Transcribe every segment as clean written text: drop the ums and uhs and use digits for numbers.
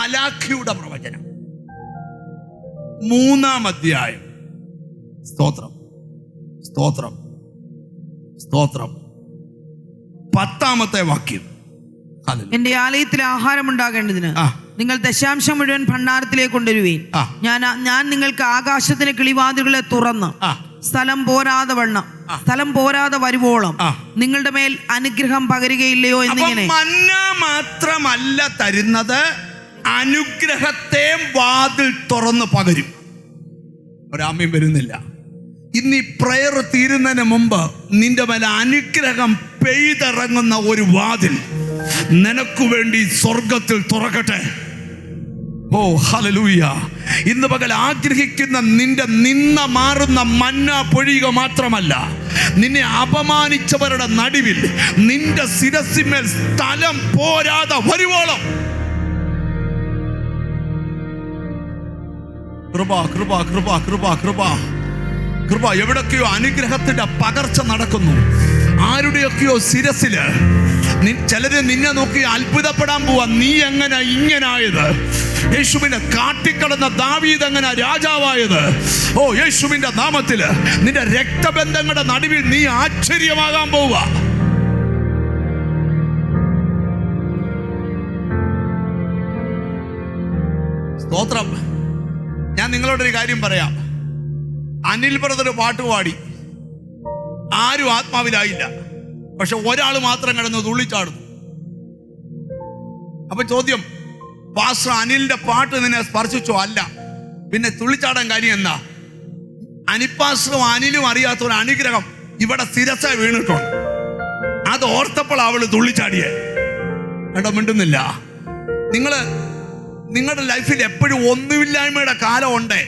മലാഖിയുടെ പ്രവചനം 3-ാം അധ്യായം. സ്തോത്രം, സ്തോത്രം, സ്തോത്രം. 10-ാമത്തെ വാക്യം. എന്റെ ആലയത്തിൽ ആഹാരം ഉണ്ടാകേണ്ടതിന് നിങ്ങൾ ദശാംശം മുഴുവൻ ഭണ്ഡാരത്തിലേക്ക് കൊണ്ടുവരുവീൻ. ഞാൻ നിങ്ങൾക്ക് ആകാശത്തിന് കിളിവാതിലുകളെ തുറന്ന് സ്ഥലം പോരാതെ വരുവോളം നിങ്ങളുടെ മേൽ അനുഗ്രഹം പകരുകയില്ലയോ എന്നിങ്ങനെ. മന്ന മാത്രമല്ല തരുന്നത്, അനുഗ്രഹത്തെ വാതിൽ തുറന്ന് പകരും. ഒരാമയും വരുന്നില്ല. ഇന്ന് ഈ പ്രയർ തീരുന്നതിന് മുമ്പ് നിന്റെ മേൽ അനുഗ്രഹം പെയ്തിറങ്ങുന്ന ഒരു വാതിൽ നിനക്ക് വേണ്ടി സ്വർഗത്തിൽ തുറക്കട്ടെ. ഓ ഹല്ലേലൂയ. ഇന്ന് പകൽ ആഗ്രഹിക്കുന്ന നിന്റെ നിന്ന മാറുന്ന മന്ന പൊഴിയുക മാത്രമല്ല, നിന്നെ അപമാനിച്ചവരുടെ നടുവിൽ നിന്റെ ശിരസിന്മേൽ സ്ഥലം പോരാതെ വരുവോളം കൃപ കൃപ കൃപ കൃപ കൃപ കൃപ. എവിടൊക്കെയോ അനുഗ്രഹത്തിന്റെ പകർച്ച നടക്കുന്നു. ആരുടെയൊക്കെയോ ശിരസില് ചിലര് നിന്നെ നോക്കി അത്ഭുതപ്പെടാൻ പോവാ. നീ എങ്ങനെ ഇങ്ങനായത്? യേശുവിനെ കാട്ടിക്കളന്ന ദാവീദ് എങ്ങനെ രാജാവായത്? ഓ, യേശുവിന്റെ നാമത്തില് നിന്റെ രക്തബന്ധങ്ങളുടെ നടുവിൽ നീ ആശ്ചര്യമാകാൻ പോവുക. സ്തോത്രം. ഞാൻ നിങ്ങളോടൊരു കാര്യം പറയാം. അനിൽ ബ്രദർ പാട്ടുപാടി, ആരും ആത്മാവിലായില്ല. പക്ഷെ ഒരാൾ മാത്രം കിടന്ന് തുള്ളിച്ചാടുന്നു. അപ്പൊ ചോദ്യം, പാസ്റ്റർ അനിലിന്റെ പാട്ട് നിന്നെ സ്പർശിച്ചോ? അല്ല. പിന്നെ തുള്ളിച്ചാടാൻ കാര്യം എന്താ? അനിപ്പാസ്റ്ററും അനിലും അറിയാത്ത ഒരു അനുഗ്രഹം ഇവിടെ ശിരസ വീണിട്ടുണ്ട്. അത് ഓർത്തപ്പോൾ അവള് തുള്ളിച്ചാടിയേ. കേട്ടോ, മിണ്ടുന്നില്ല. നിങ്ങളുടെ ലൈഫിൽ എപ്പോഴും ഒന്നുമില്ലായ്മയുടെ കാലം ഉണ്ട്.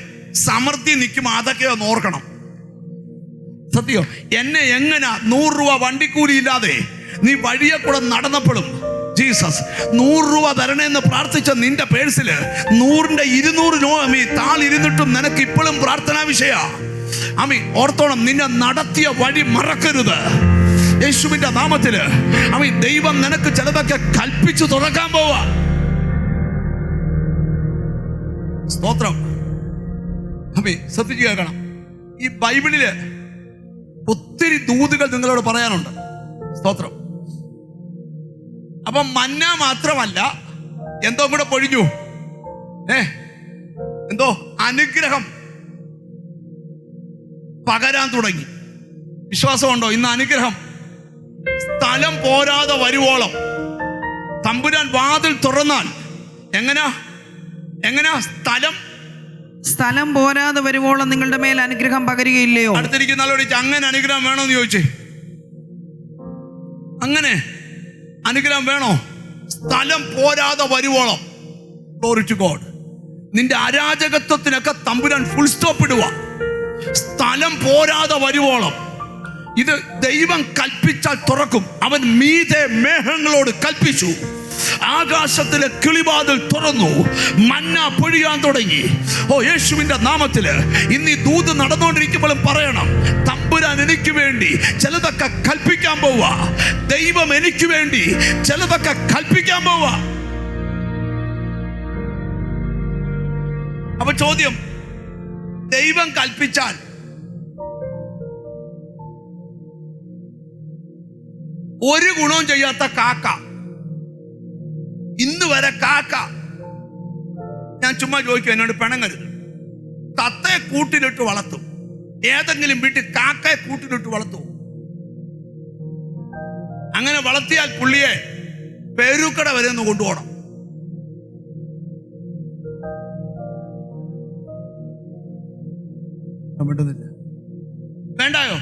സമൃദ്ധി നിൽക്കുമ്പോൾ അതൊക്കെ ഒന്ന് ഓർക്കണം. സത്യം. എന്നെ എങ്ങനെ 100 രൂപ വണ്ടിക്കൂലി ഇല്ലാതെ നീ വഴിയെ കൂടെ നടന്നപ്പോഴും ജീസസ് 100 രൂപ തരണേന്ന് പ്രാർത്ഥിച്ച നിന്റെ പേഴ്സില് 100ന്റെ 200 രൂപ താളിരുന്നിട്ടും നിനക്ക് ഇപ്പോഴും പ്രാർത്ഥനാ വിഷയ. ഓർത്തോണം, നിന്നെ നടത്തിയ വഴി മറക്കരുത്. യേശുവിന്റെ നാമത്തില് ദൈവം നിനക്ക് ചിലതൊക്കെ കൽപ്പിച്ചു തുറക്കാൻ പോവാ. സ്തോത്രം. ശ്രദ്ധിച്ചു കേൾക്കണം. ഈ ബൈബിളില് ഒത്തിരി ദൂതുകൾ നിങ്ങളോട് പറയാനുണ്ട്. സ്തോത്രം. അപ്പം മന്ന മാത്രമല്ല, എന്തോ കൂടെ പൊഴിഞ്ഞു. എന്തോ അനുഗ്രഹം പകരാൻ തുടങ്ങി. വിശ്വാസമുണ്ടോ? ഇന്ന് അനുഗ്രഹം സ്ഥലം പോരാതെ വരുവോളം തമ്പുരാൻ വാതിൽ തുറന്നാൽ എങ്ങനാ സ്ഥലം പോരാതെ വരുവോളം നിങ്ങളുടെ മേൽ അനുഗ്രഹം പകരുകയില്ലയോ? അടുത്തിരിക്കുന്ന ആളോട് അങ്ങനെ അനുഗ്രഹം വേണോന്ന് ചോദിച്ചേ. അങ്ങനെ അനുഗ്രഹം വേണോ? സ്ഥലം പോരാതെ വരുവോളം. Glory to God. നിന്റെ അരാജകത്വത്തിനൊക്കെ തമ്പുരാൻ ഫുൾ സ്റ്റോപ്പ് ഇടുക. സ്ഥലം പോരാതെ വരുവോളം. ഇത് ദൈവം കൽപ്പിച്ചാൽ തുറക്കും. അവൻ മീതെ മേഘങ്ങളോട് കൽപ്പിച്ചു, ആകാശത്തിലെ കിളിവാതിൽ തുറന്നു, മന്ന പൊഴിയാൻ തുടങ്ങി. ഓ, യേശുവിന്റെ നാമത്തില് ഇന്ന് ഈ ദൂത് നടന്നുകൊണ്ടിരിക്കുമ്പോഴും പറയണം, തമ്പുരാൻ എനിക്ക് വേണ്ടി ചിലതൊക്കെ കൽപ്പിക്കാൻ പോവാ. ദൈവം എനിക്ക് വേണ്ടി ചിലതൊക്കെ കൽപ്പിക്കാൻ പോവാ. അപ്പൊ ചോദ്യം, ദൈവം കൽപ്പിച്ചാൽ ഒരു ഗുണവും ചെയ്യാത്ത കാക്ക, ഇന്ന് വരെ കാക്ക, ഞാൻ ചുമ്മാ ചോദിക്കും, എന്നോട് പിണങ്ങരുത്, തത്തയെ കൂട്ടിലിട്ട് വളർത്തും. ഏതെങ്കിലും വീട്ടിൽ കാക്കയെ കൂട്ടിലിട്ട് വളർത്തും? അങ്ങനെ വളർത്തിയാൽ പുള്ളിയെ പേരൂക്കട വരെ ഒന്ന് കൊണ്ടുപോകണം. വേണ്ടായോ?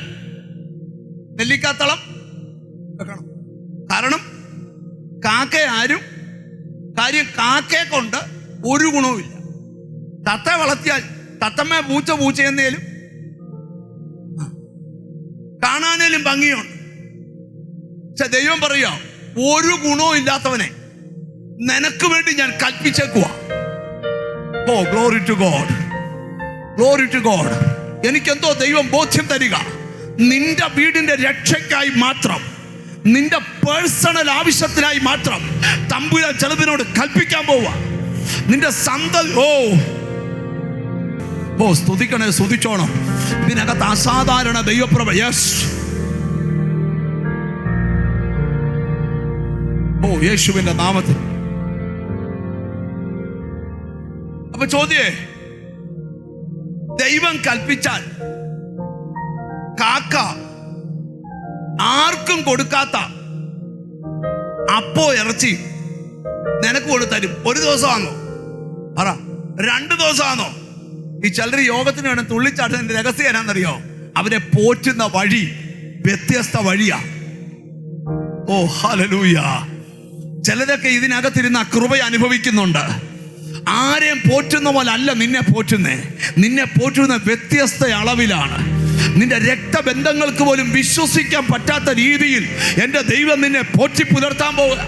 നെല്ലിക്കാത്തളം വെക്കണം. കാരണം കാക്കയെ കൊണ്ട് ഒരു ഗുണവുമില്ല. തത്ത വളർത്തിയാൽ തത്തമ്മ പൂച്ചയെന്നേലും കാണാനേലും ഭംഗിയുണ്ട്. പക്ഷെ ദൈവം പറയുക, ഒരു ഗുണവും ഇല്ലാത്തവനെ നിനക്ക് വേണ്ടി ഞാൻ കൽപ്പിച്ചേക്കുവാ. Oh, glory to God, glory to God. എനിക്കെന്തോ ദൈവം ബോധ്യം തരിക, നിന്റെ വീടിന്റെ രക്ഷയ്ക്കായി മാത്രം, നിന്റെ പേഴ്സണൽ ആവശ്യത്തിനായി മാത്രം തമ്പുരാൻ ചിലതിനോട് കൽപ്പിക്കാൻ പോവുക. നിന്റെ സന്തതി സ്തുതിക്കണേ, സ്തുതിച്ചോണം. ഇതിനകത്ത് അസാധാരണ ദൈവപ്രഭ. യെസ്, യേശുവിന്റെ നാമത്തിൽ. അപ്പൊ ചോദ്യേ, ദൈവം കൽപ്പിച്ചാൽ കാക്ക ആർക്കും കൊടുക്കാത്ത അപ്പോ ഇറച്ചി നിനക്ക് കൊടുത്തരും. ഒരു ദിവസമാണോ? പറ, 2 ദിവസമാണോ? ഈ ചിലർ യോഗത്തിന് വേണം തുള്ളിച്ചാട്ടതിന്റെ രഹസ്യം എന്നാന്നറിയോ? അവരെ പോറ്റുന്ന വഴി വ്യത്യസ്ത വഴിയാ. ഓ ഹല്ലേലൂയ. ചിലരൊക്കെ ഇതിനകത്തിരുന്ന കൃപ അനുഭവിക്കുന്നുണ്ട്. ആരെയും പോറ്റുന്ന പോലെ അല്ല നിന്നെ പോറ്റുന്നേ. നിന്നെ പോറ്റുന്ന വ്യത്യസ്ത അളവിലാണ്. നിന്റെ രക്തബന്ധങ്ങൾക്ക് പോലും വിശ്വസിക്കാൻ പറ്റാത്ത രീതിയിൽ എൻ്റെ ദൈവം നിന്നെ പോറ്റി പുലർത്താൻ പോവുക.